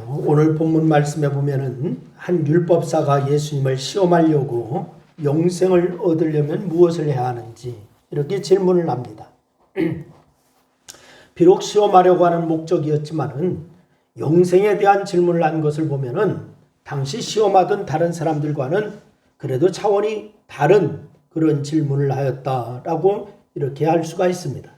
오늘 본문 말씀에 보면은 한 율법사가 예수님을 시험하려고 영생을 얻으려면 무엇을 해야 하는지 이렇게 질문을 합니다. 비록 시험하려고 하는 목적이었지만은 영생에 대한 질문을 한 것을 보면은 당시 시험하던 다른 사람들과는 그래도 차원이 다른 그런 질문을 하였다라고 이렇게 할 수가 있습니다.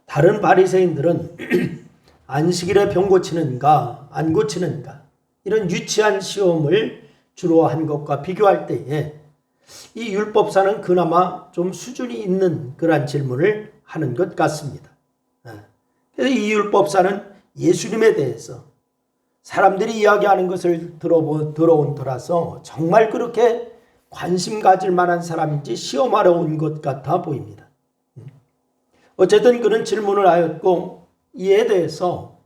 다른 바리새인들은 안식일에 병 고치는가 안 고치는가 이런 유치한 시험을 주로 한 것과 비교할 때에 이 율법사는 그나마 좀 수준이 있는 그러한 질문을 하는 것 같습니다. 그래서 이 율법사는 예수님에 대해서 사람들이 이야기하는 것을 들어온 터라서 정말 그렇게 관심 가질 만한 사람인지 시험하러 온 것 같아 보입니다. 어쨌든 그런 질문을 하였고 이에 대해서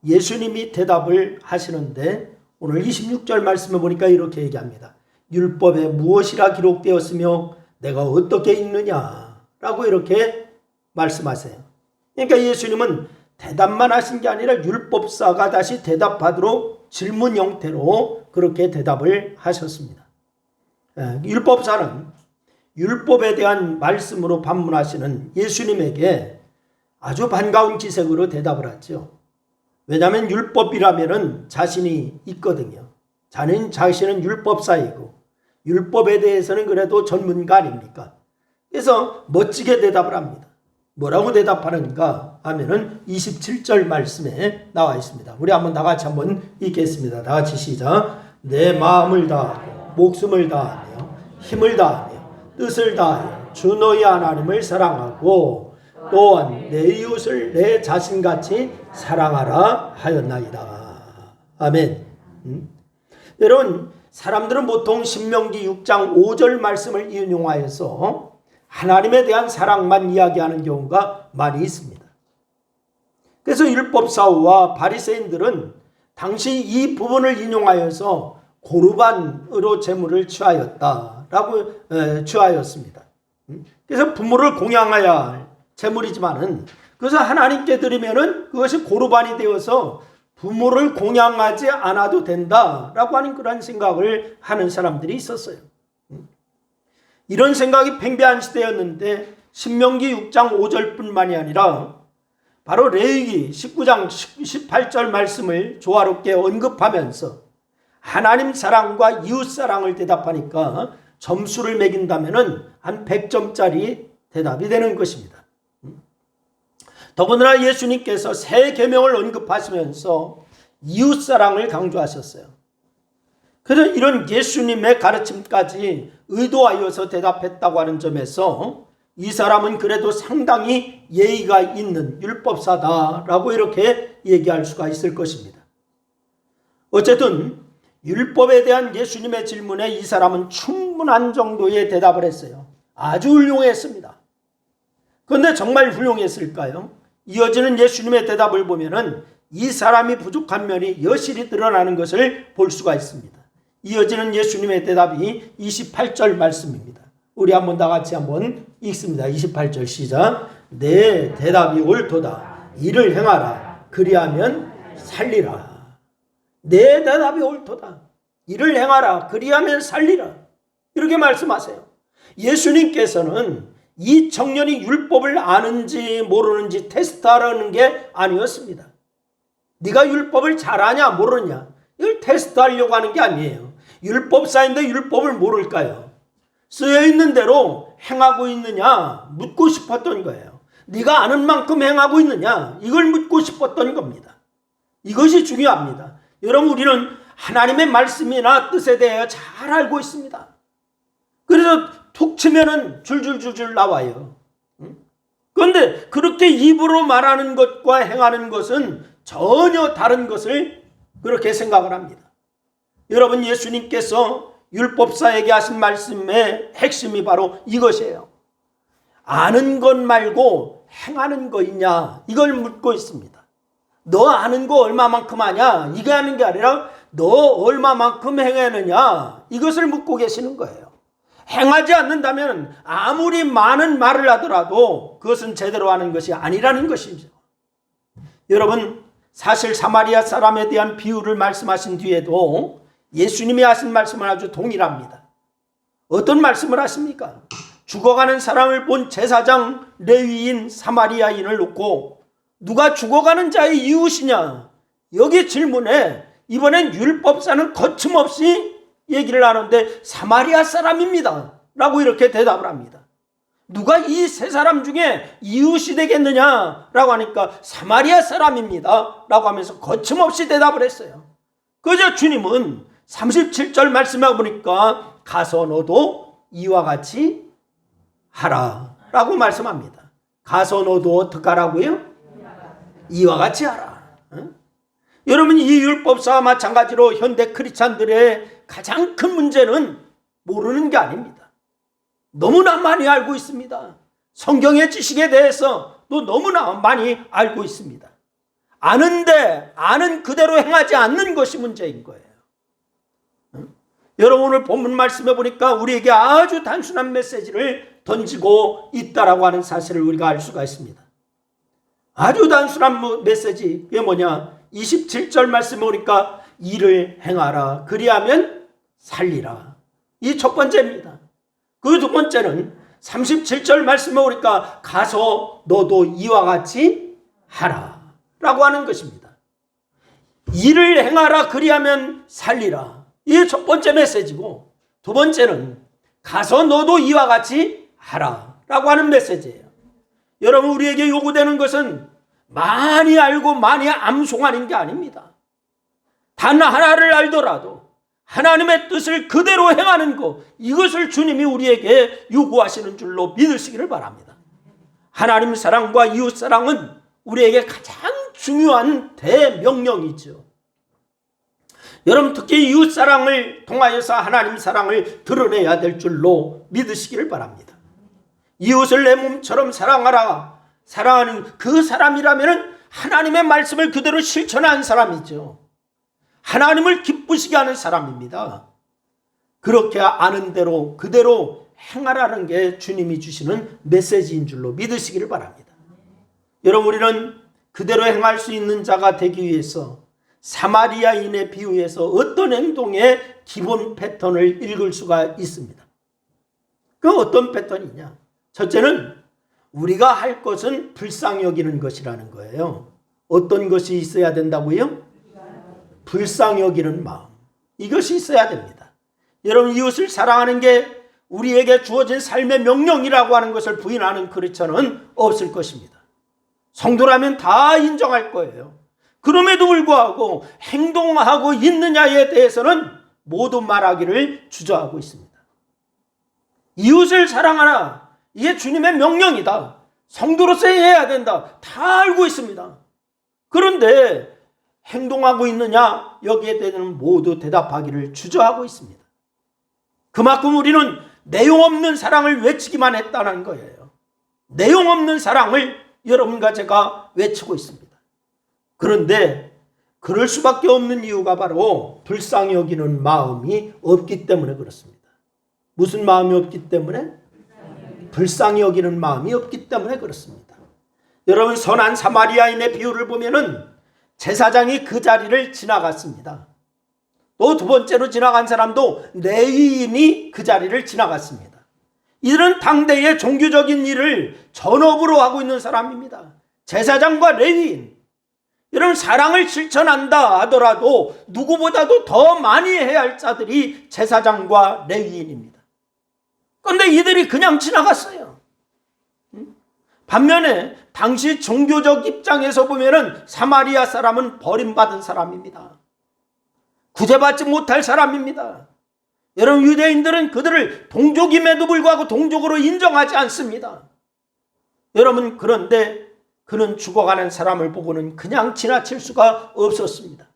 예수님이 대답을 하시는데 오늘 26절 말씀에 보니까 이렇게 얘기합니다. 율법에 무엇이라 기록되었으며 내가 어떻게 읽느냐라고 이렇게 말씀하세요. 그러니까 예수님은 대답만 하신 게 아니라 율법사가 다시 대답하도록 질문 형태로 그렇게 대답을 하셨습니다. 율법사는 율법에 대한 말씀으로 반문하시는 예수님에게 아주 반가운 기색으로 대답을 하죠. 왜냐하면 율법이라면은 자신이 있거든요. 자신은 율법사이고 율법에 대해서는 그래도 전문가 아닙니까? 그래서 멋지게 대답을 합니다. 뭐라고 대답하는가 하면은 27절 말씀에 나와 있습니다. 우리 한번 다 같이 한번 읽겠습니다. 다 같이 시작. 내 마음을 다하고 목숨을 다하며 힘을 다하며 뜻을 다하여 주 너희 하나님을 사랑하고 또한 내 이웃을 내 자신같이 사랑하라 하였나이다. 아멘. 여러분, 사람들은 보통 신명기 6장 5절 말씀을 인용하여서 하나님에 대한 사랑만 이야기하는 경우가 많이 있습니다. 그래서 율법사와 바리새인들은 당시 이 부분을 인용하여서 고르반으로 제물을 취하였습니다. 그래서 부모를 공양해야 할 제물이지만은 그래서 하나님께 드리면은 그것이 고르반이 되어서 부모를 공양하지 않아도 된다라고 하는 그런 생각을 하는 사람들이 있었어요. 이런 생각이 팽배한 시대였는데 신명기 6장 5절뿐만이 아니라 바로 레위기 19장 18절 말씀을 조화롭게 언급하면서 하나님 사랑과 이웃 사랑을 대답하니까 점수를 매긴다면은 한 100점짜리 대답이 되는 것입니다. 더군다나 예수님께서 새 계명을 언급하시면서 이웃 사랑을 강조하셨어요. 그래서 이런 예수님의 가르침까지 의도하여서 대답했다고 하는 점에서 이 사람은 그래도 상당히 예의가 있는 율법사다라고 이렇게 얘기할 수가 있을 것입니다. 어쨌든 율법에 대한 예수님의 질문에 이 사람은 충분한 정도의 대답을 했어요. 아주 훌륭했습니다. 그런데 정말 훌륭했을까요? 이어지는 예수님의 대답을 보면은 이 사람이 부족한 면이 여실히 드러나는 것을 볼 수가 있습니다. 이어지는 예수님의 대답이 28절 말씀입니다. 우리 한번 다 같이 한번 읽습니다. 28절 시작. 내 대답이 옳도다. 이를 행하라. 그리하면 살리라. 내 대답이 옳도다. 이를 행하라. 그리하면 살리라. 이렇게 말씀하세요. 예수님께서는 이 청년이 율법을 아는지 모르는지 테스트하라는 게 아니었습니다. 네가 율법을 잘 아냐 모르냐 이걸 테스트하려고 하는 게 아니에요. 율법사인데 율법을 모를까요? 쓰여있는 대로 행하고 있느냐 묻고 싶었던 거예요. 네가 아는 만큼 행하고 있느냐 이걸 묻고 싶었던 겁니다. 이것이 중요합니다. 여러분, 우리는 하나님의 말씀이나 뜻에 대해 잘 알고 있습니다. 그래서 툭 치면은 줄줄줄줄 나와요. 그런데 그렇게 입으로 말하는 것과 행하는 것은 전혀 다른 것을 그렇게 생각을 합니다. 여러분, 예수님께서 율법사에게 하신 말씀의 핵심이 바로 이것이에요. 아는 것 말고 행하는 거 있냐 이걸 묻고 있습니다. 너 아는 거 얼마만큼 하냐 이게 하는 게 아니라 너 얼마만큼 행하느냐 이것을 묻고 계시는 거예요. 행하지 않는다면 아무리 많은 말을 하더라도 그것은 제대로 하는 것이 아니라는 것이죠. 여러분, 사실 사마리아 사람에 대한 비유를 말씀하신 뒤에도 예수님이 하신 말씀은 아주 동일합니다. 어떤 말씀을 하십니까? 죽어가는 사람을 본 제사장, 레위인, 사마리아인을 놓고 누가 죽어가는 자의 이웃이냐? 여기 질문에 이번엔 율법사는 거침없이 얘기를 하는데 사마리아 사람입니다 라고 이렇게 대답을 합니다. 누가 이 세 사람 중에 이웃이 되겠느냐 라고 하니까 사마리아 사람입니다 라고 하면서 거침없이 대답을 했어요. 그저 주님은 37절 말씀해 보니까 가서 너도 이와 같이 하라 라고 말씀합니다. 가서 너도 어떻게 하라고요? 이와 같이 하라. 여러분, 이 율법사와 마찬가지로 현대 크리스찬들의 가장 큰 문제는 모르는 게 아닙니다. 너무나 많이 알고 있습니다. 성경의 지식에 대해서 또 너무나 많이 알고 있습니다. 아는데 아는 그대로 행하지 않는 것이 문제인 거예요. 여러분, 오늘 본문 말씀해 보니까 우리에게 아주 단순한 메시지를 던지고 있다라고 하는 사실을 우리가 알 수가 있습니다. 아주 단순한 메시지, 그게 뭐냐? 27절 말씀해 보니까 일을 행하라, 그리하면 살리라. 이 첫 번째입니다. 그 두 번째는 37절 말씀해 보니까 가서 너도 이와 같이 하라 라고 하는 것입니다. 일을 행하라, 그리하면 살리라. 이게 첫 번째 메시지고, 두 번째는 가서 너도 이와 같이 하라 라고 하는 메시지예요. 여러분, 우리에게 요구되는 것은 많이 알고 많이 암송하는 게 아닙니다. 단 하나를 알더라도 하나님의 뜻을 그대로 행하는 것, 이것을 주님이 우리에게 요구하시는 줄로 믿으시기를 바랍니다. 하나님 사랑과 이웃 사랑은 우리에게 가장 중요한 대명령이죠. 여러분, 특히 이웃 사랑을 통하여서 하나님 사랑을 드러내야 될 줄로 믿으시기를 바랍니다. 이웃을 내 몸처럼 사랑하라. 사랑하는 그 사람이라면 하나님의 말씀을 그대로 실천한 사람이죠. 하나님을 기쁘시게 하는 사람입니다. 그렇게 아는 대로 그대로 행하라는 게 주님이 주시는 메시지인 줄로 믿으시기를 바랍니다. 여러분, 우리는 그대로 행할 수 있는 자가 되기 위해서 사마리아인의 비유에서 어떤 행동의 기본 패턴을 읽을 수가 있습니다. 그 어떤 패턴이냐? 첫째는 우리가 할 것은 불쌍히 여기는 것이라는 거예요. 어떤 것이 있어야 된다고요? 불쌍히 여기는 마음. 이것이 있어야 됩니다. 여러분, 이웃을 사랑하는 게 우리에게 주어진 삶의 명령이라고 하는 것을 부인하는 크리스천은 없을 것입니다. 성도라면 다 인정할 거예요. 그럼에도 불구하고 행동하고 있느냐에 대해서는 모두 말하기를 주저하고 있습니다. 이웃을 사랑하라. 이게 주님의 명령이다. 성도로서 해야 된다. 다 알고 있습니다. 그런데 행동하고 있느냐? 여기에 대해서는 모두 대답하기를 주저하고 있습니다. 그만큼 우리는 내용 없는 사랑을 외치기만 했다는 거예요. 내용 없는 사랑을 여러분과 제가 외치고 있습니다. 그런데 그럴 수밖에 없는 이유가 바로 불쌍히 여기는 마음이 없기 때문에 그렇습니다. 무슨 마음이 없기 때문에? 불쌍히 여기는 마음이 없기 때문에 그렇습니다. 여러분, 선한 사마리아인의 비유를 보면은 제사장이 그 자리를 지나갔습니다. 또 두 번째로 지나간 사람도 레위인이 그 자리를 지나갔습니다. 이들은 당대의 종교적인 일을 전업으로 하고 있는 사람입니다. 제사장과 레위인. 이런 사랑을 실천한다 하더라도 누구보다도 더 많이 해야 할 자들이 제사장과 레위인입니다. 그런데 이들이 그냥 지나갔어요. 반면에 당시 종교적 입장에서 보면은 사마리아 사람은 버림받은 사람입니다. 구제받지 못할 사람입니다. 여러분, 유대인들은 그들을 동족임에도 불구하고 동족으로 인정하지 않습니다. 여러분, 그런데 그는 죽어가는 사람을 보고는 그냥 지나칠 수가 없었습니다.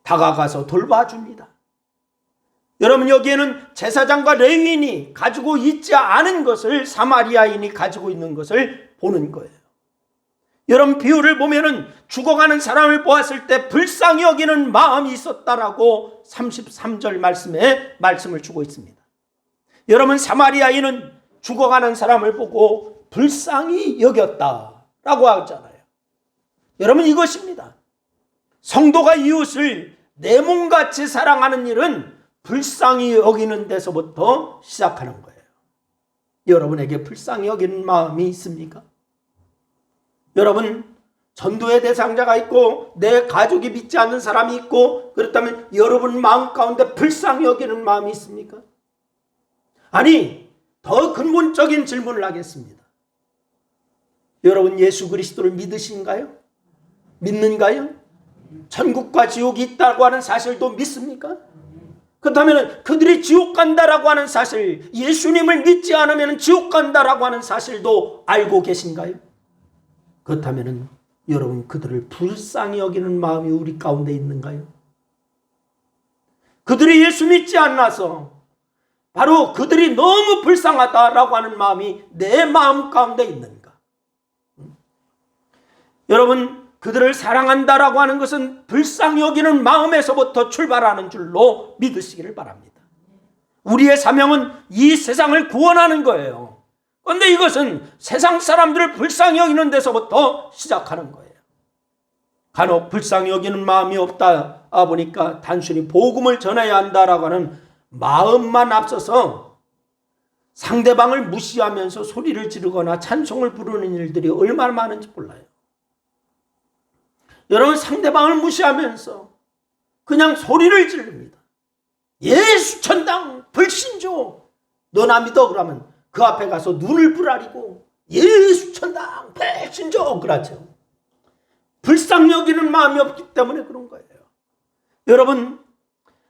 다가가서 돌봐줍니다. 여러분, 여기에는 제사장과 레위인이 가지고 있지 않은 것을 사마리아인이 가지고 있는 것을 보는 거예요. 여러분, 비유를 보면은 죽어가는 사람을 보았을 때 불쌍히 여기는 마음이 있었다라고 33절 말씀에 말씀을 주고 있습니다. 여러분, 사마리아인은 죽어가는 사람을 보고 불쌍히 여겼다라고 하잖아요. 여러분, 이것입니다. 성도가 이웃을 내 몸같이 사랑하는 일은 불쌍히 여기는 데서부터 시작하는 거예요. 여러분에게 불쌍히 여기는 마음이 있습니까? 여러분, 전도의 대상자가 있고 내 가족이 믿지 않는 사람이 있고, 그렇다면 여러분 마음 가운데 불쌍히 여기는 마음이 있습니까? 아니, 더 근본적인 질문을 하겠습니다. 여러분, 예수 그리스도를 믿으신가요? 믿는가요? 천국과 지옥이 있다고 하는 사실도 믿습니까? 그렇다면 그들이 지옥 간다라고 하는 사실, 예수님을 믿지 않으면 지옥 간다라고 하는 사실도 알고 계신가요? 그렇다면 여러분, 그들을 불쌍히 여기는 마음이 우리 가운데 있는가요? 그들이 예수 믿지 않아서 바로 그들이 너무 불쌍하다라고 하는 마음이 내 마음 가운데 있는가? 여러분, 그들을 사랑한다라고 하는 것은 불쌍히 여기는 마음에서부터 출발하는 줄로 믿으시기를 바랍니다. 우리의 사명은 이 세상을 구원하는 거예요. 그런데 이것은 세상 사람들을 불쌍히 여기는 데서부터 시작하는 거예요. 간혹 불쌍히 여기는 마음이 없다 보니까 단순히 복음을 전해야 한다라고 하는 마음만 앞서서 상대방을 무시하면서 소리를 지르거나 찬송을 부르는 일들이 얼마나 많은지 몰라요. 여러분, 상대방을 무시하면서 그냥 소리를 지릅니다. 예수 천당 불신조, 너나 믿어 그러면 그 앞에 가서 눈을 부라리고 예수 천당 불신조 그러죠. 불쌍히 여기는 마음이 없기 때문에 그런 거예요. 여러분,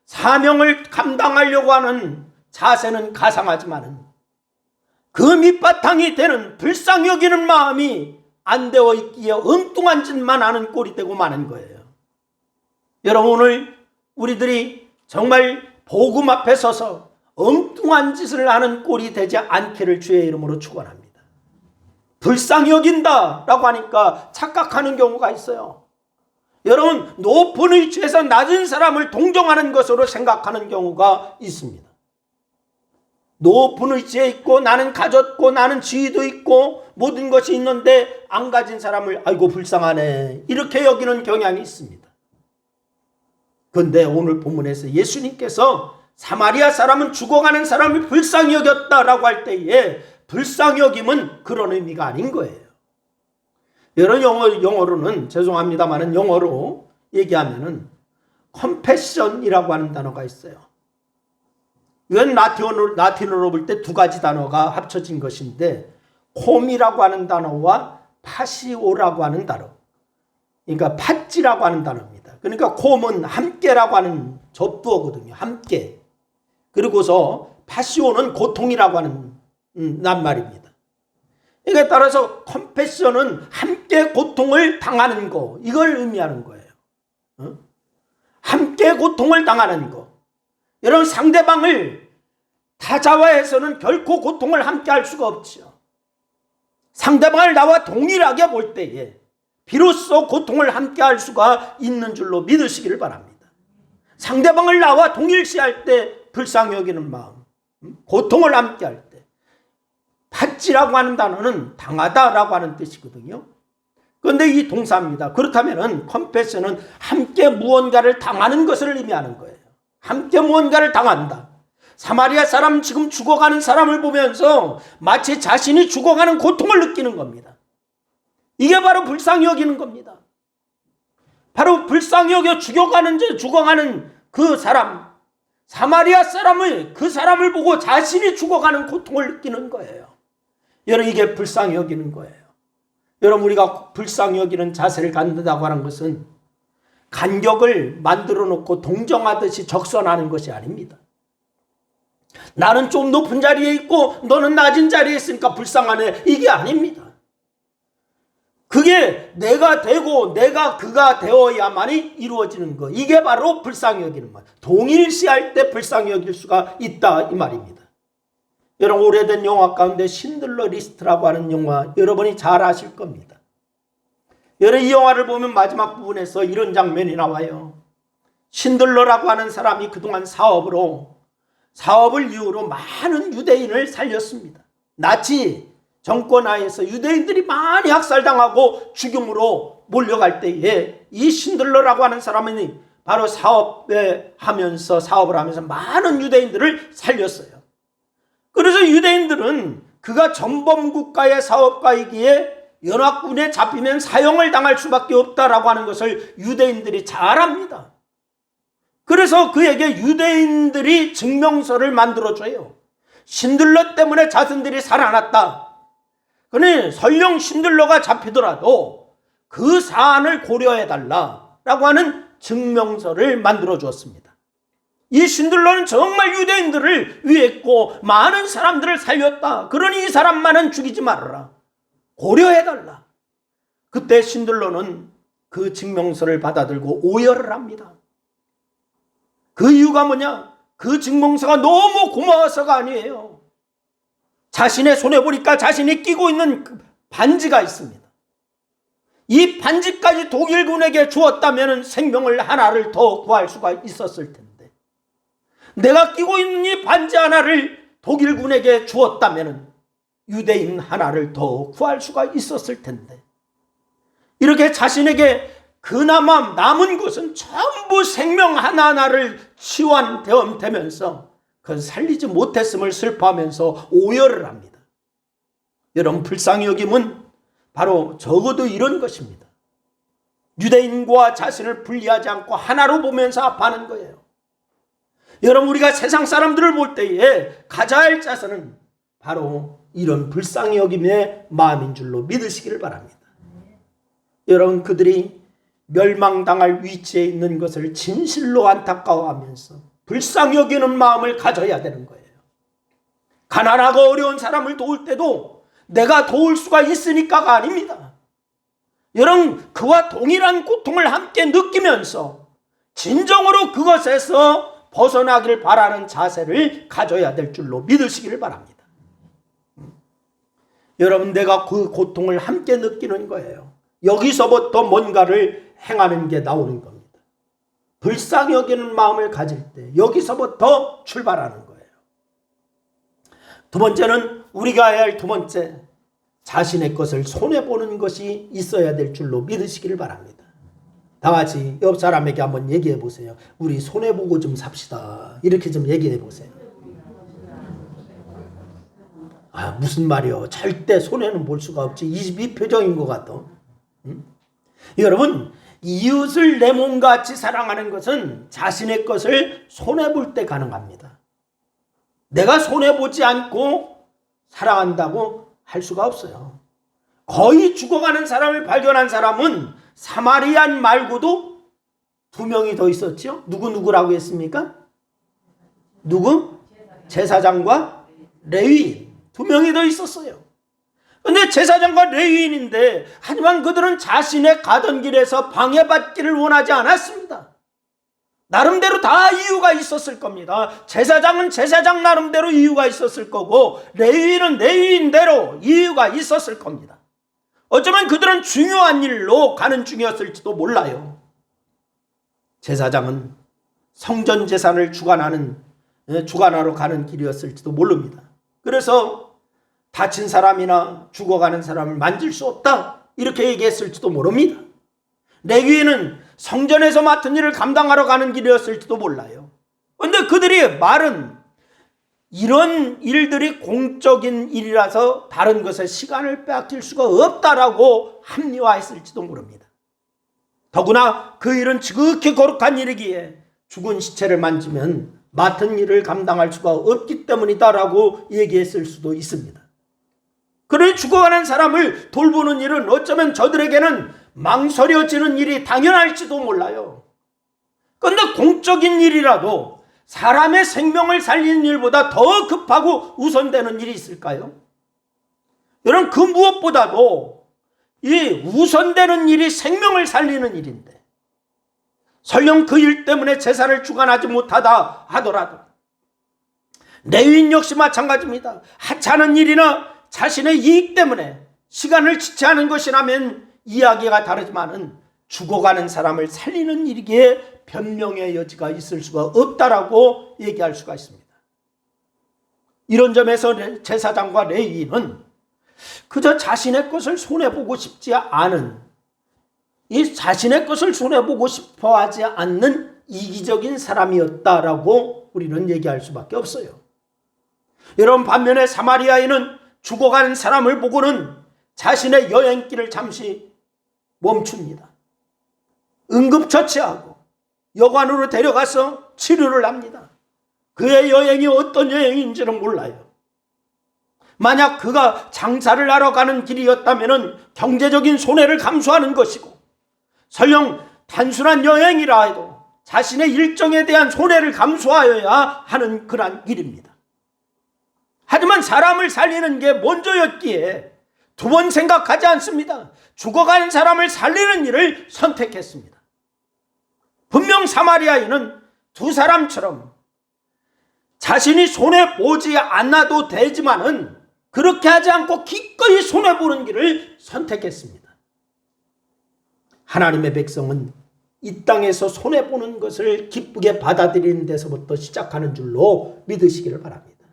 사명을 감당하려고 하는 자세는 가상하지만은 그 밑바탕이 되는 불쌍히 여기는 마음이 안 되어 있기에 엉뚱한 짓만 하는 꼴이 되고 마는 거예요. 여러분, 오늘 우리들이 정말 복음 앞에 서서 엉뚱한 짓을 하는 꼴이 되지 않기를 주의 이름으로 축원합니다. 불쌍히 여긴다라고 하니까 착각하는 경우가 있어요. 여러분, 높은 위치에서 낮은 사람을 동정하는 것으로 생각하는 경우가 있습니다. 높은 위치에 있고 나는 가졌고 나는 지위도 있고 모든 것이 있는데 안 가진 사람을 아이고 불쌍하네 이렇게 여기는 경향이 있습니다. 그런데 오늘 본문에서 예수님께서 사마리아 사람은 죽어가는 사람이 불쌍히 여겼다라고 할 때에 불쌍히 여김은 그런 의미가 아닌 거예요. 여러 영어로는 죄송합니다만은 영어로 얘기하면은 컴패션이라고 하는 단어가 있어요. 이건 라틴어로 볼 때 두 가지 단어가 합쳐진 것인데 콤이라고 하는 단어와 파시오라고 하는 단어, 그러니까 팥지라고 하는 단어입니다. 그러니까 콤은 함께라고 하는 접두어거든요. 함께. 그리고서 파시오는 고통이라고 하는 낱말입니다. 이에 따라서 컴패션은 함께 고통을 당하는 거, 이걸 의미하는 거예요. 함께 고통을 당하는 거. 여러분, 상대방을 타자화해서는 결코 고통을 함께 할 수가 없죠. 상대방을 나와 동일하게 볼 때에 비로소 고통을 함께 할 수가 있는 줄로 믿으시기를 바랍니다. 상대방을 나와 동일시할 때 불쌍히 여기는 마음, 고통을 함께 할 때. 받지라고 하는 단어는 당하다라고 하는 뜻이거든요. 그런데 이 동사입니다. 그렇다면 컴패션은 함께 무언가를 당하는 것을 의미하는 거예요. 함께 무언가를 당한다. 사마리아 사람, 지금 죽어가는 사람을 보면서 마치 자신이 죽어가는 고통을 느끼는 겁니다. 이게 바로 불쌍히 여기는 겁니다. 바로 불쌍히 여겨 죽어가는 그 사람, 사마리아 사람의 그 사람을 보고 자신이 죽어가는 고통을 느끼는 거예요. 여러분, 이게 불쌍히 여기는 거예요. 여러분, 우리가 불쌍히 여기는 자세를 갖는다고 하는 것은 간격을 만들어 놓고 동정하듯이 적선하는 것이 아닙니다. 나는 좀 높은 자리에 있고 너는 낮은 자리에 있으니까 불쌍하네, 이게 아닙니다. 그게 내가 되고 내가 그가 되어야만이 이루어지는 거, 이게 바로 불쌍히 여기는 말. 동일시할 때 불쌍히 여길 수가 있다, 이 말입니다. 여러분, 오래된 영화 가운데 신들러 리스트라고 하는 영화 여러분이 잘 아실 겁니다. 여러분, 이 영화를 보면 마지막 부분에서 이런 장면이 나와요. 신들러라고 하는 사람이 그동안 사업으로 사업을 이유로 많은 유대인을 살렸습니다. 나치 정권 하에서 유대인들이 많이 학살당하고 죽음으로 몰려갈 때에 이 신들러라고 하는 사람이 바로 사업을 하면서 많은 유대인들을 살렸어요. 그래서 유대인들은 그가 전범국가의 사업가이기에 연합군에 잡히면 사형을 당할 수밖에 없다라고 하는 것을 유대인들이 잘 압니다. 그래서 그에게 유대인들이 증명서를 만들어줘요. 신들러 때문에 자신들이 살아났다. 그러니 설령 신들러가 잡히더라도 그 사안을 고려해달라라고 하는 증명서를 만들어 주었습니다. 이 신들러는 정말 유대인들을 위했고 많은 사람들을 살렸다. 그러니 이 사람만은 죽이지 말아라. 고려해달라. 그때 신들러는 그 증명서를 받아들고 오열을 합니다. 그 이유가 뭐냐? 그 증명서가 너무 고마워서가 아니에요. 자신의 손에 보니까 자신이 끼고 있는 그 반지가 있습니다. 이 반지까지 독일군에게 주었다면 생명을 하나를 더 구할 수가 있었을 텐데, 내가 끼고 있는 이 반지 하나를 독일군에게 주었다면 유대인 하나를 더 구할 수가 있었을 텐데, 이렇게 자신에게 그나마 남은 것은 전부 생명 하나하나를 치환되면서 그 살리지 못했음을 슬퍼하면서 오열을 합니다. 여러분, 불쌍히 여김은 바로 적어도 이런 것입니다. 유대인과 자신을 분리하지 않고 하나로 보면서 아파하는 거예요. 여러분, 우리가 세상 사람들을 볼 때에 가져야 할 자세는 바로 이런 불쌍히 여김의 마음인 줄로 믿으시기를 바랍니다. 여러분, 그들이 멸망당할 위치에 있는 것을 진실로 안타까워하면서 불쌍히 여기는 마음을 가져야 되는 거예요. 가난하고 어려운 사람을 도울 때도 내가 도울 수가 있으니까가 아닙니다. 여러분, 그와 동일한 고통을 함께 느끼면서 진정으로 그것에서 벗어나기를 바라는 자세를 가져야 될 줄로 믿으시기를 바랍니다. 여러분, 내가 그 고통을 함께 느끼는 거예요. 여기서부터 뭔가를 행하는 게 나오는 겁니다. 불쌍히 여기는 마음을 가질 때 여기서부터 출발하는 거예요. 두 번째는, 우리가 해야 할 두 번째, 자신의 것을 손해보는 것이 있어야 될 줄로 믿으시기를 바랍니다. 다 같이 옆 사람에게 한번 얘기해 보세요. 우리 손해보고 좀 삽시다. 이렇게 좀 얘기해 보세요. 아, 무슨 말이요? 절대 손해는 볼 수가 없지. 이 표정인 것 같아. 여러분, 이웃을 내 몸같이 사랑하는 것은 자신의 것을 손해볼 때 가능합니다. 내가 손해보지 않고 사랑한다고 할 수가 없어요. 거의 죽어가는 사람을 발견한 사람은 사마리안 말고도 2명이 더 있었죠. 누구라고 했습니까? 누구? 제사장과 레위인. 2명이 더 있었어요. 근데 제사장과 레위인인데, 하지만 그들은 자신의 가던 길에서 방해받기를 원하지 않았습니다. 나름대로 다 이유가 있었을 겁니다. 제사장은 제사장 나름대로 이유가 있었을 거고, 레위인은 레위인대로 이유가 있었을 겁니다. 어쩌면 그들은 중요한 일로 가는 중이었을지도 몰라요. 제사장은 성전 제사를 주관하러 가는 길이었을지도 모릅니다. 그래서 다친 사람이나 죽어가는 사람을 만질 수 없다, 이렇게 얘기했을지도 모릅니다. 레위인은 성전에서 맡은 일을 감당하러 가는 길이었을지도 몰라요. 그런데 그들이 말은 이런 일들이 공적인 일이라서 다른 것에 시간을 빼앗길 수가 없다라고 합리화했을지도 모릅니다. 더구나 그 일은 지극히 거룩한 일이기에 죽은 시체를 만지면 맡은 일을 감당할 수가 없기 때문이다라고 얘기했을 수도 있습니다. 그러니 죽어가는 사람을 돌보는 일은 어쩌면 저들에게는 망설여지는 일이 당연할지도 몰라요. 그런데 공적인 일이라도 사람의 생명을 살리는 일보다 더 급하고 우선되는 일이 있을까요? 여러분, 그 무엇보다도 이 우선되는 일이 생명을 살리는 일인데, 설령 그 일 때문에 제사를 주관하지 못하다 하더라도, 레위인 역시 마찬가지입니다. 하찮은 일이나 자신의 이익 때문에 시간을 지체하는 것이라면 이야기가 다르지만은 죽어가는 사람을 살리는 일이기에 변명의 여지가 있을 수가 없다라고 얘기할 수가 있습니다. 이런 점에서 제사장과 레위인은 그저 자신의 것을 손해보고 싶지 않은, 이 자신의 것을 손해보고 싶어하지 않는 이기적인 사람이었다라고 우리는 얘기할 수밖에 없어요. 여러분, 반면에 사마리아인은 죽어가는 사람을 보고는 자신의 여행길을 잠시 멈춥니다. 응급처치하고 여관으로 데려가서 치료를 합니다. 그의 여행이 어떤 여행인지는 몰라요. 만약 그가 장사를 하러 가는 길이었다면 경제적인 손해를 감수하는 것이고, 설령 단순한 여행이라 해도 자신의 일정에 대한 손해를 감수하여야 하는 그러한 일입니다. 하지만 사람을 살리는 게 먼저였기에 두 번 생각하지 않습니다. 죽어가는 사람을 살리는 일을 선택했습니다. 분명 사마리아인은 두 사람처럼 자신이 손해보지 않아도 되지만은 그렇게 하지 않고 기꺼이 손해보는 길을 선택했습니다. 하나님의 백성은 이 땅에서 손해보는 것을 기쁘게 받아들이는 데서부터 시작하는 줄로 믿으시기를 바랍니다.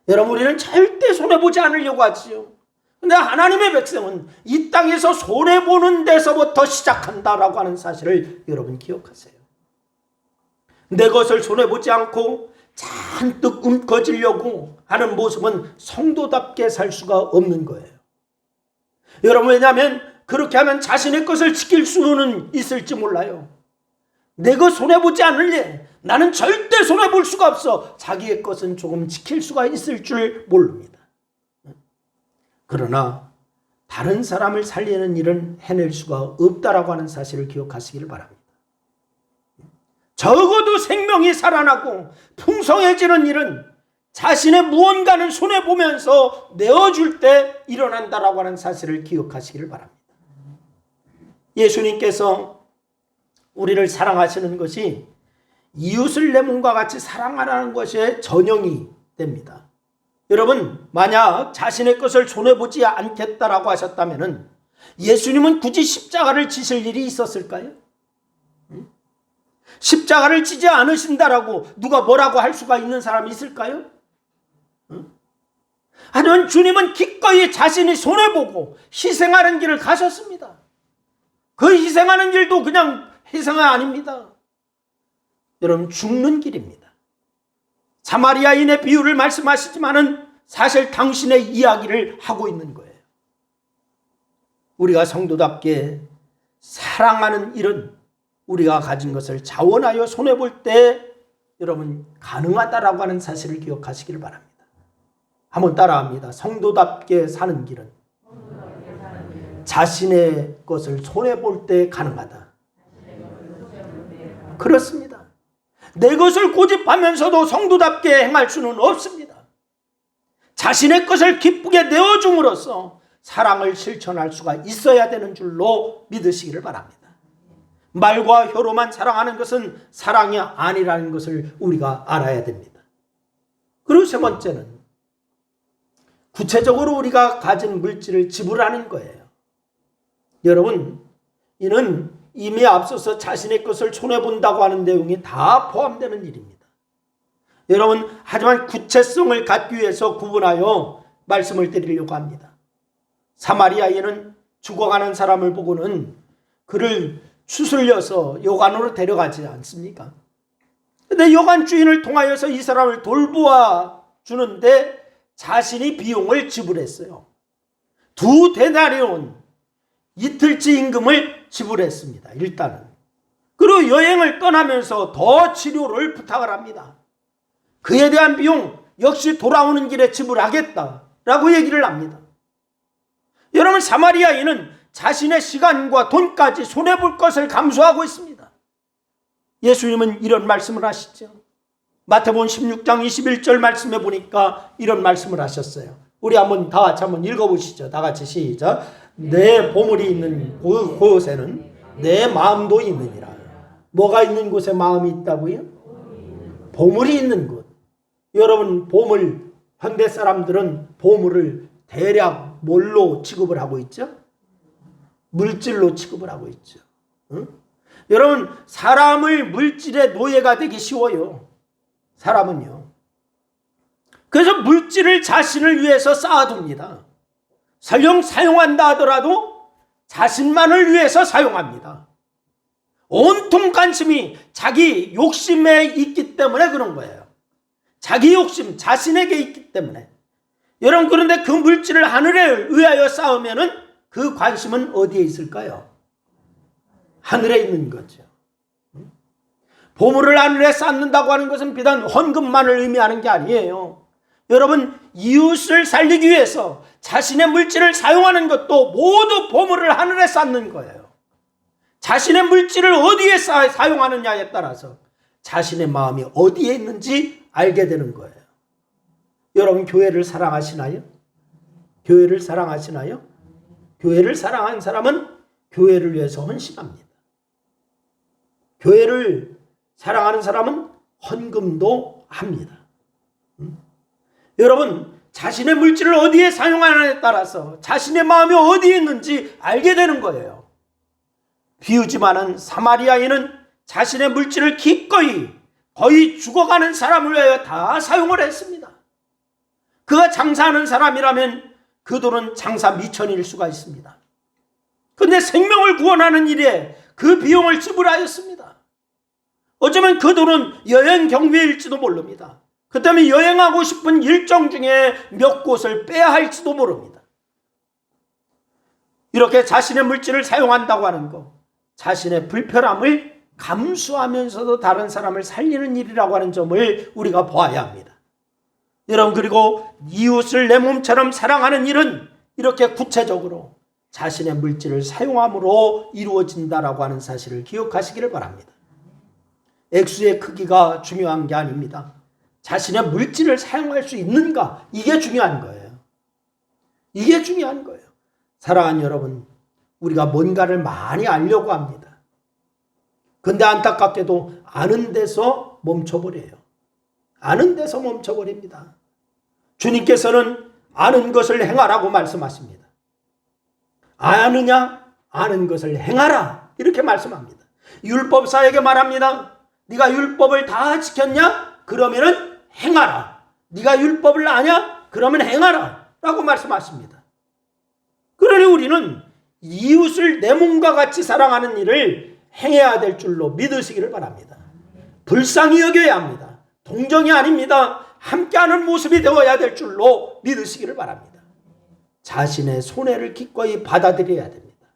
여러분, 우리는 절대 손해보지 않으려고 하지요. 그런데 하나님의 백성은 이 땅에서 손해보는 데서부터 시작한다라고 하는 사실을 여러분 기억하세요. 내 것을 손해보지 않고 잔뜩 움켜쥐려고 하는 모습은 성도답게 살 수가 없는 거예요. 여러분, 왜냐하면 그렇게 하면 자신의 것을 지킬 수는 있을지 몰라요. 내 것 손해보지 않을래, 나는 절대 손해볼 수가 없어, 자기의 것은 조금 지킬 수가 있을 줄 모릅니다. 그러나 다른 사람을 살리는 일은 해낼 수가 없다라고 하는 사실을 기억하시기를 바랍니다. 적어도 생명이 살아나고 풍성해지는 일은 자신의 무언가는 손해보면서 내어줄 때 일어난다라고 하는 사실을 기억하시기를 바랍니다. 예수님께서 우리를 사랑하시는 것이 이웃을 내 몸과 같이 사랑하라는 것이 전형이 됩니다. 여러분, 만약 자신의 것을 손해보지 않겠다라고 하셨다면 예수님은 굳이 십자가를 지실 일이 있었을까요? 십자가를 지지 않으신다라고 누가 뭐라고 할 수가 있는 사람이 있을까요? 하지만 주님은 기꺼이 자신이 손해보고 희생하는 길을 가셨습니다. 그 희생하는 길도 그냥 희생이 아닙니다. 여러분, 죽는 길입니다. 사마리아인의 비유를 말씀하시지만은 사실 당신의 이야기를 하고 있는 거예요. 우리가 성도답게 사랑하는 일은 우리가 가진 것을 자원하여 손해볼 때 여러분 가능하다라고 하는 사실을 기억하시기를 바랍니다. 한번 따라합니다. 성도답게 사는 길은 자신의 것을 손해볼 때 가능하다. 그렇습니다. 내 것을 고집하면서도 성도답게 행할 수는 없습니다. 자신의 것을 기쁘게 내어줌으로써 사랑을 실천할 수가 있어야 되는 줄로 믿으시기를 바랍니다. 말과 혀로만 사랑하는 것은 사랑이 아니라는 것을 우리가 알아야 됩니다. 그리고 세 번째는 구체적으로 우리가 가진 물질을 지불하는 거예요. 여러분, 이는 이미 앞서서 자신의 것을 손해본다고 하는 내용이 다 포함되는 일입니다. 여러분, 하지만 구체성을 갖기 위해서 구분하여 말씀을 드리려고 합니다. 사마리아인은 죽어가는 사람을 보고는 그를 추슬려서 여관으로 데려가지 않습니까? 근데 여관 주인을 통하여서 이 사람을 돌보아 주는데 자신이 비용을 지불했어요. 2데나리온, 이틀치 임금을 지불했습니다. 일단은. 그리고 여행을 떠나면서 더 치료를 부탁을 합니다. 그에 대한 비용 역시 돌아오는 길에 지불하겠다라고 얘기를 합니다. 여러분, 사마리아인은 자신의 시간과 돈까지 손해볼 것을 감수하고 있습니다. 예수님은 이런 말씀을 하시죠. 마태복음 16장 21절 말씀에 보니까 이런 말씀을 하셨어요. 우리 한번 다 같이 한번 읽어보시죠. 다 같이 시작. 내 보물이 있는 곳에는 내 마음도 있느니라. 뭐가 있는 곳에 마음이 있다고요? 보물이 있는 곳. 여러분, 보물, 현대 사람들은 보물을 대략 뭘로 취급을 하고 있죠? 물질로 취급을 하고 있죠. 응? 여러분, 사람을 물질의 노예가 되기 쉬워요. 사람은요. 그래서 물질을 자신을 위해서 쌓아둡니다. 설령 사용한다 하더라도 자신만을 위해서 사용합니다. 온통 관심이 자기 욕심에 있기 때문에 그런 거예요. 자기 욕심, 자신에게 있기 때문에. 여러분, 그런데 그 물질을 하늘에 의하여 쌓으면은 그 관심은 어디에 있을까요? 하늘에 있는 거죠. 보물을 하늘에 쌓는다고 하는 것은 비단 헌금만을 의미하는 게 아니에요. 여러분, 이웃을 살리기 위해서 자신의 물질을 사용하는 것도 모두 보물을 하늘에 쌓는 거예요. 자신의 물질을 어디에 사용하느냐에 따라서 자신의 마음이 어디에 있는지 알게 되는 거예요. 여러분, 교회를 사랑하시나요? 교회를 사랑하시나요? 교회를 사랑하는 사람은 교회를 위해서 헌신합니다. 교회를 사랑하는 사람은 헌금도 합니다. 여러분, 자신의 물질을 어디에 사용하느냐에 따라서 자신의 마음이 어디에 있는지 알게 되는 거예요. 비우지만은 사마리아인은 자신의 물질을 기꺼이 거의 죽어가는 사람을 위하여 다 사용을 했습니다. 그가 장사하는 사람이라면 그 돈은 장사 미천일 수가 있습니다. 그런데 생명을 구원하는 일에 그 비용을 지불하였습니다. 어쩌면 그 돈은 여행 경비일지도 모릅니다. 그 때문에 여행하고 싶은 일정 중에 몇 곳을 빼야 할지도 모릅니다. 이렇게 자신의 물질을 사용한다고 하는 것, 자신의 불편함을 감수하면서도 다른 사람을 살리는 일이라고 하는 점을 우리가 보아야 합니다. 여러분, 그리고 이웃을 내 몸처럼 사랑하는 일은 이렇게 구체적으로 자신의 물질을 사용함으로 이루어진다라고 하는 사실을 기억하시기를 바랍니다. 액수의 크기가 중요한 게 아닙니다. 자신의 물질을 사용할 수 있는가, 이게 중요한 거예요. 이게 중요한 거예요. 사랑하는 여러분, 우리가 뭔가를 많이 알려고 합니다. 근데 안타깝게도 아는 데서 멈춰버려요. 아는 데서 멈춰버립니다. 주님께서는 아는 것을 행하라고 말씀하십니다. 아느냐? 아는 것을 행하라, 이렇게 말씀합니다. 율법사에게 말합니다. 네가 율법을 다 지켰냐? 그러면은 행하라. 네가 율법을 아냐? 그러면 행하라 라고 말씀하십니다. 그러니 우리는 이웃을 내 몸과 같이 사랑하는 일을 행해야 될 줄로 믿으시기를 바랍니다. 불쌍히 여겨야 합니다. 동정이 아닙니다. 함께하는 모습이 되어야 될 줄로 믿으시기를 바랍니다. 자신의 손해를 기꺼이 받아들여야 됩니다.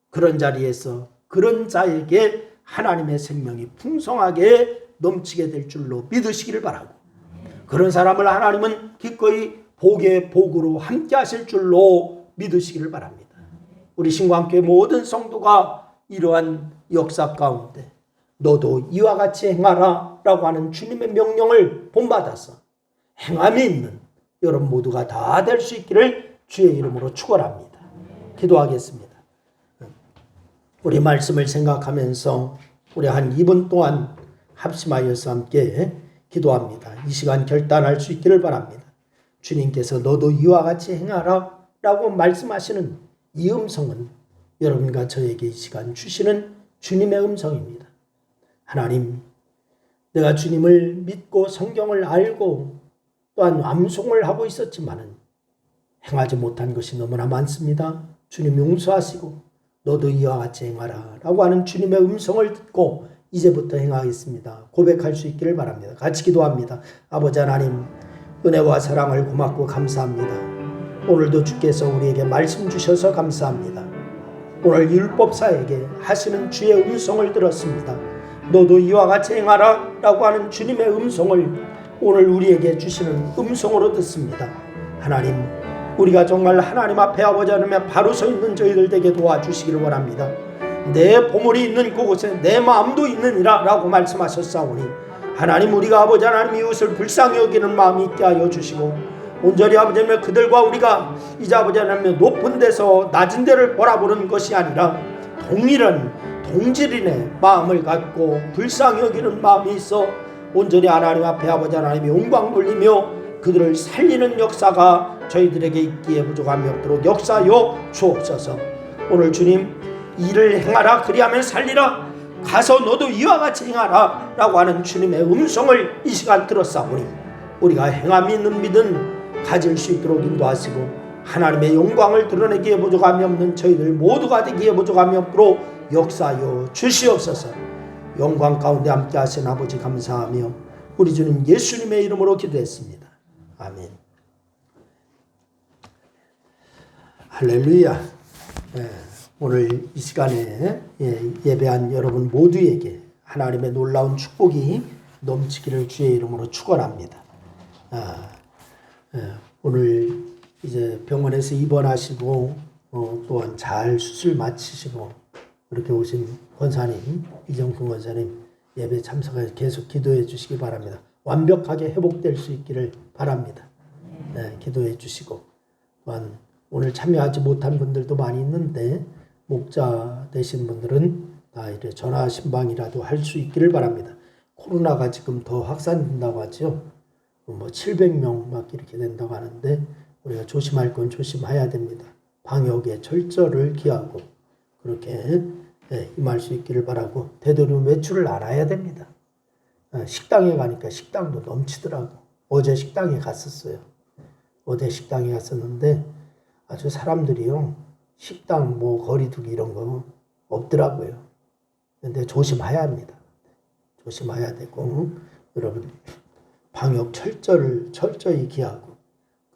그런 자리에서 그런 자에게 하나님의 생명이 풍성하게 넘치게 될 줄로 믿으시기를 바라고, 그런 사람을 하나님은 기꺼이 복의 복으로 함께 하실 줄로 믿으시기를 바랍니다. 우리 신광교회 모든 성도가 이러한 역사 가운데 너도 이와 같이 행하라 라고 하는 주님의 명령을 본받아서 행함이 있는 여러분 모두가 다 될 수 있기를 주의 이름으로 축원합니다. 기도하겠습니다. 우리 말씀을 생각하면서 우리 한 2분 동안 합심하여서 함께 기도합니다. 이 시간 결단할 수 있기를 바랍니다. 주님께서 너도 이와 같이 행하라 라고 말씀하시는 이 음성은 여러분과 저에게 이 시간 주시는 주님의 음성입니다. 하나님, 내가 주님을 믿고 성경을 알고 또한 암송을 하고 있었지만은 행하지 못한 것이 너무나 많습니다. 주님 용서하시고 너도 이와 같이 행하라 라고 하는 주님의 음성을 듣고 이제부터 행하겠습니다. 고백할 수 있기를 바랍니다. 같이 기도합니다. 아버지 하나님, 은혜와 사랑을 고맙고 감사합니다. 오늘도 주께서 우리에게 말씀 주셔서 감사합니다. 오늘 율법사에게 하시는 주의 음성을 들었습니다. 너도 이와 같이 행하라 라고 하는 주님의 음성을 오늘 우리에게 주시는 음성으로 듣습니다. 하나님, 우리가 정말 하나님 앞에 아버지 하나님에 바로 서 있는 저희들 되게 도와주시기를 원합니다. 내 보물이 있는 그곳에 내 마음도 있느니라 라고 말씀하셨사오니 하나님, 우리가 아버지 하나님 이웃을 불쌍히 여기는 마음이 있게 하여 주시고 온전히 아버지 하나님 그들과 우리가 이제 아버지 하나님 높은 데서 낮은 데를 바라보는 것이 아니라 동일한 동질인의 마음을 갖고 불쌍히 여기는 마음이 있어 온전히 하나님 앞에 아버지 하나님 영광 돌리며 그들을 살리는 역사가 저희들에게 있기에 부족함이 없도록 역사하여 주옵소서. 오늘 주님, 일을 행하라 그리하면 살리라, 가서 너도 이와 같이 행하라 라고 하는 주님의 음성을 이 시간 들었사오니 우리가 행함 있는 믿음 가질 수 있도록 인도하시고 하나님의 영광을 드러내기에 부족함이 없는 저희들 모두가 되기에 부족함이 없도록 역사하여 주시옵소서. 영광 가운데 함께 하신 아버지 감사하며 우리 주님 예수님의 이름으로 기도했습니다. 아멘. 할렐루야. 오늘 이 시간에 예배한 여러분 모두에게 하나님의 놀라운 축복이 넘치기를 주의 이름으로 축원합니다. 오늘 이제 병원에서 입원하시고 또한 잘 수술 마치시고 그렇게 오신 권사님, 이정근 권사님 예배 참석해 계속 기도해 주시기 바랍니다. 완벽하게 회복될 수 있기를 바랍니다. 기도해 주시고 또한 오늘 참여하지 못한 분들도 많이 있는데 목자 되신 분들은 다 이렇게 전화 신방이라도 할 수 있기를 바랍니다. 코로나가 지금 더 확산된다고 하죠. 700명 막 이렇게 된다고 하는데 우리가 조심할 건 조심해야 됩니다. 방역에 철저를 기하고 그렇게 임할 수 있기를 바라고 되도록 외출을 안 해야 됩니다. 식당에 가니까 식당도 넘치더라고. 어제 식당에 갔었어요. 어제 식당에 갔었는데 아주 사람들이요 식당 거리두기 이런 거 없더라고요. 근데 조심해야 합니다. 조심해야 되고 여러분 방역 철저히 기하고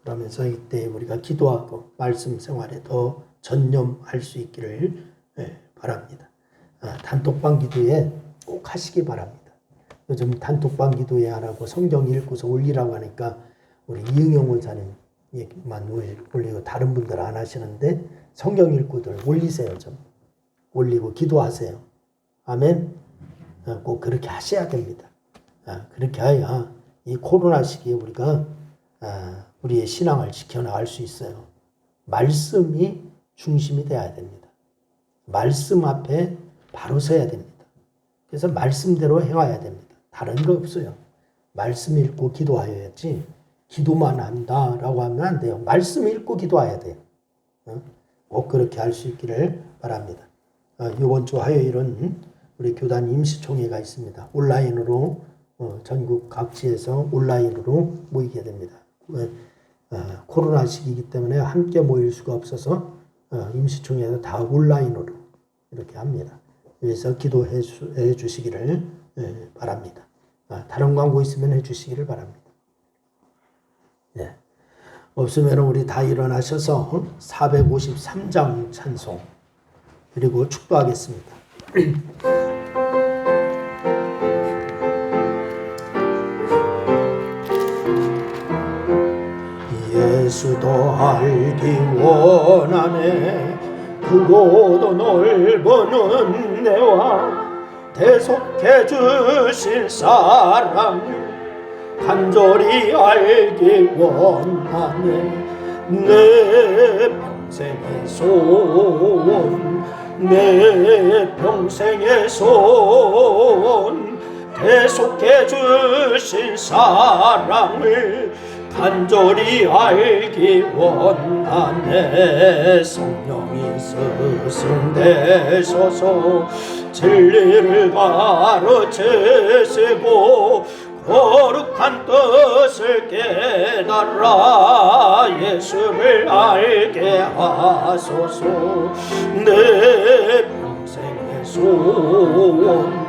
그러면서 이때 우리가 기도하고 말씀 생활에 더 전념할 수 있기를 바랍니다. 단톡방 기도에 꼭 하시기 바랍니다. 요즘 단톡방 기도에 하라고 성경 읽고서 올리라고 하니까 우리 이응영 원사님만 올리고 다른 분들 안 하시는데 성경 읽고들 올리세요. 좀 올리고 기도하세요. 아멘. 꼭 그렇게 하셔야 됩니다. 그렇게 해야 이 코로나 시기에 우리가 우리의 신앙을 지켜나갈 수 있어요. 말씀이 중심이 돼야 됩니다. 말씀 앞에 바로 서야 됩니다. 그래서 말씀대로 행해야 됩니다. 다른 거 없어요. 말씀 읽고 기도하여야지 기도만 한다라고 하면 안 돼요. 말씀 읽고 기도해야 돼요. 꼭 그렇게 할 수 있기를 바랍니다. 이번 주 화요일은 우리 교단 임시총회가 있습니다. 온라인으로 전국 각지에서 온라인으로 모이게 됩니다. 코로나 시기이기 때문에 함께 모일 수가 없어서 임시총회에서 다 온라인으로 이렇게 합니다. 그래서 기도해 주시기를 바랍니다. 다른 광고 있으면 해주시기를 바랍니다. 없으면 우리 다 일어나셔서 453장 찬송 그리고 축도하겠습니다. 예수도 알기 원하네 크고도 넓은 은혜와 대속해 주실 사랑 간절히 알기 원하네 내 평생의 소원 내 평생의 소원 대속해 주신 사랑을 간절히 알기 원하네 성령이 스승되셔서 진리를 가르치시고 거룩한 뜻을 깨달아 예수를 알게 하소서 내 평생의 소원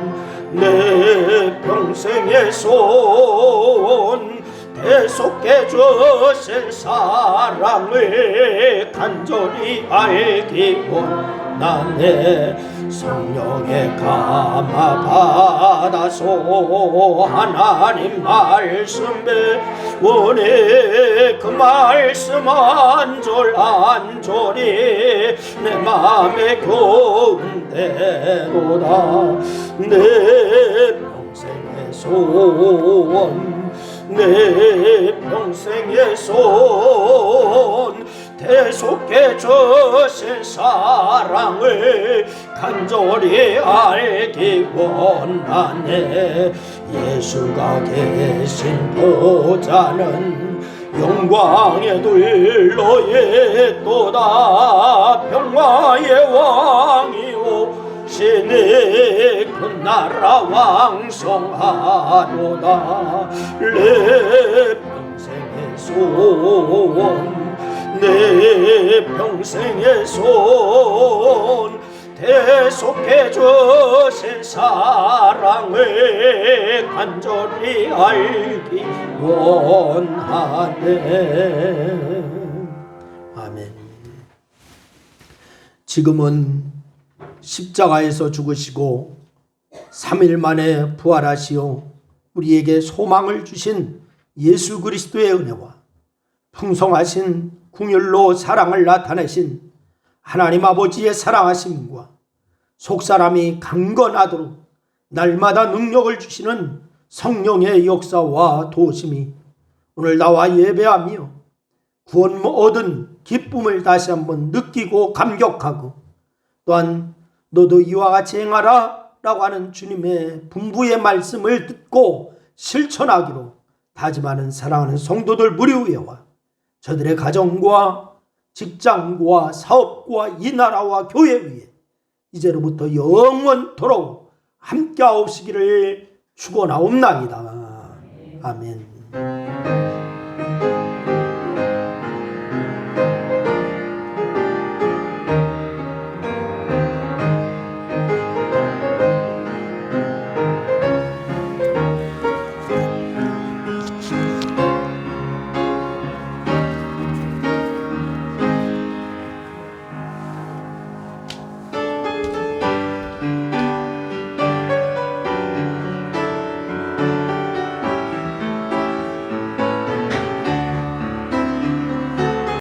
내 평생의 소원 대속해 주신 사랑을 간절히 알기 원하네 성령의 감화 받아서 하나님 말씀 배우니 그 말씀 안절안절이 내 맘에 교훈되도다 내 평생의 소원 내 평생의 소원 대속해 주신 사랑을 간절히 알기 원하네 예수가 계신 보좌는 영광의 둘러에 또다 평화의 왕이오 신의 그 나라 왕성하도다 내 소원 내 평생의 소원 대속해 주신 사랑을 간절히 알기 원하네. 아멘. 지금은 십자가에서 죽으시고 3일 만에 부활하시어 우리에게 소망을 주신 예수 그리스도의 은혜와 풍성하신 궁율로 사랑을 나타내신 하나님 아버지의 사랑하심과 속사람이 강건하도록 날마다 능력을 주시는 성령의 역사와 도심이 오늘 나와 예배하며 구원 얻은 기쁨을 다시 한번 느끼고 감격하고 또한 너도 이와 같이 행하라 라고 하는 주님의 분부의 말씀을 듣고 실천하기로 다짐하는 사랑하는 성도들 무리 위에와 저들의 가정과 직장과 사업과 이 나라와 교회 위에 이제로부터 영원토록 함께하옵시기를 축원하옵나이다. 아멘.